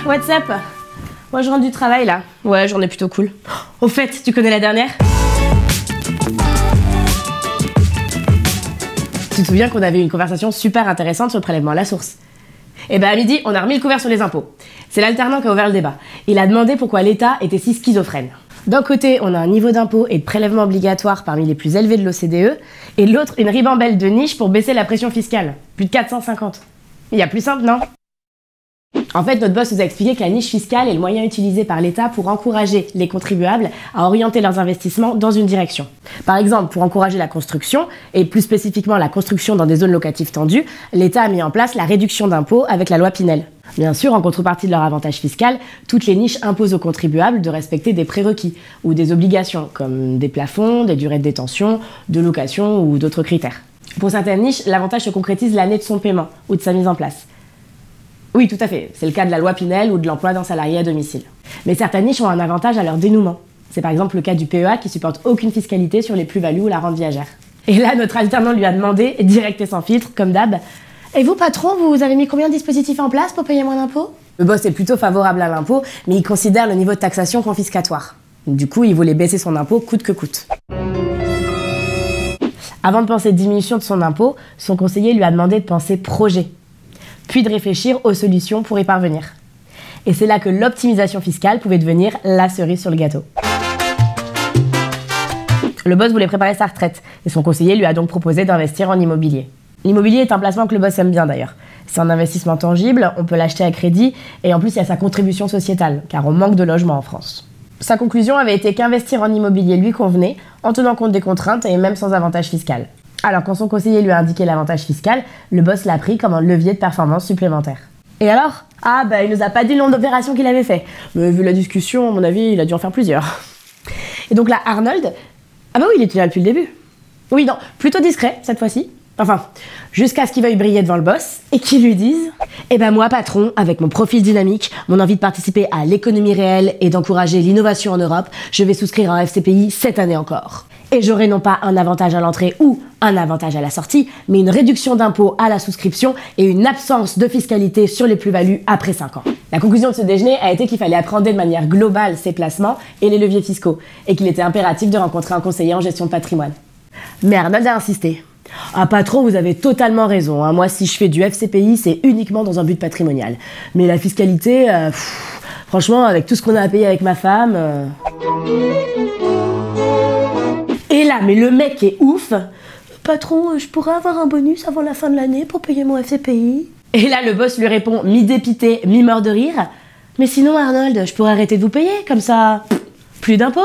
what's up? Moi je rentre du travail là. Ouais, journée plutôt cool. Au fait, tu connais la dernière? Tu te souviens qu'on avait eu une conversation super intéressante sur le prélèvement à la source? Et ben à midi, on a remis le couvert sur les impôts. C'est l'alternant qui a ouvert le débat. Il a demandé pourquoi l'État était si schizophrène. D'un côté, on a un niveau d'impôt et de prélèvement obligatoire parmi les plus élevés de l'OCDE, et de l'autre, une ribambelle de niche pour baisser la pression fiscale. Plus de 450. Il y a plus simple, non? En fait, notre boss nous a expliqué que la niche fiscale est le moyen utilisé par l'État pour encourager les contribuables à orienter leurs investissements dans une direction. Par exemple, pour encourager la construction, et plus spécifiquement la construction dans des zones locatives tendues, l'État a mis en place la réduction d'impôts avec la loi Pinel. Bien sûr, en contrepartie de leur avantage fiscal, toutes les niches imposent aux contribuables de respecter des prérequis ou des obligations, comme des plafonds, des durées de détention, de location ou d'autres critères. Pour certaines niches, l'avantage se concrétise l'année de son paiement ou de sa mise en place. Oui, tout à fait. C'est le cas de la loi Pinel ou de l'emploi d'un salarié à domicile. Mais certaines niches ont un avantage à leur dénouement. C'est par exemple le cas du PEA qui supporte aucune fiscalité sur les plus-values ou la rente viagère. Et là, notre alternant lui a demandé, direct et sans filtre, comme d'hab, « Et vous, patron, vous avez mis combien de dispositifs en place pour payer moins d'impôts ?» Le boss est plutôt favorable à l'impôt, mais il considère le niveau de taxation confiscatoire. Du coup, il voulait baisser son impôt coûte que coûte. Avant de penser diminution de son impôt, son conseiller lui a demandé de penser projet, puis de réfléchir aux solutions pour y parvenir. Et c'est là que l'optimisation fiscale pouvait devenir la cerise sur le gâteau. Le boss voulait préparer sa retraite, et son conseiller lui a donc proposé d'investir en immobilier. L'immobilier est un placement que le boss aime bien d'ailleurs. C'est un investissement tangible, on peut l'acheter à crédit, et en plus il y a sa contribution sociétale, car on manque de logements en France. Sa conclusion avait été qu'investir en immobilier lui convenait, en tenant compte des contraintes et même sans avantage fiscal. Alors quand son conseiller lui a indiqué l'avantage fiscal, le boss l'a pris comme un levier de performance supplémentaire. Et alors? Ah bah il nous a pas dit le nombre d'opérations qu'il avait fait. Mais vu la discussion, à mon avis, il a dû en faire plusieurs. Et donc là, Arnold... Ah bah oui, il était là depuis le début. Oui, non, plutôt discret cette fois-ci. Enfin, jusqu'à ce qu'il veuille briller devant le boss et qu'il lui dise « Eh ben moi, patron, avec mon profil dynamique, mon envie de participer à l'économie réelle et d'encourager l'innovation en Europe, je vais souscrire un FCPI cette année encore. Et j'aurai non pas un avantage à l'entrée ou un avantage à la sortie, mais une réduction d'impôt à la souscription et une absence de fiscalité sur les plus-values après 5 ans. » La conclusion de ce déjeuner a été qu'il fallait appréhender de manière globale ses placements et les leviers fiscaux, et qu'il était impératif de rencontrer un conseiller en gestion de patrimoine. Mais Arnold a insisté. « Ah patron, vous avez totalement raison, hein. Moi si je fais du FCPI, c'est uniquement dans un but patrimonial. Mais la fiscalité, franchement, avec tout ce qu'on a à payer avec ma femme... Et là, mais le mec est ouf. « Patron, je pourrais avoir un bonus avant la fin de l'année pour payer mon FCPI ?» Et là, le boss lui répond, mi-dépité, mi-mort de rire. « Mais sinon, Arnold, je pourrais arrêter de vous payer, comme ça, plus d'impôts. »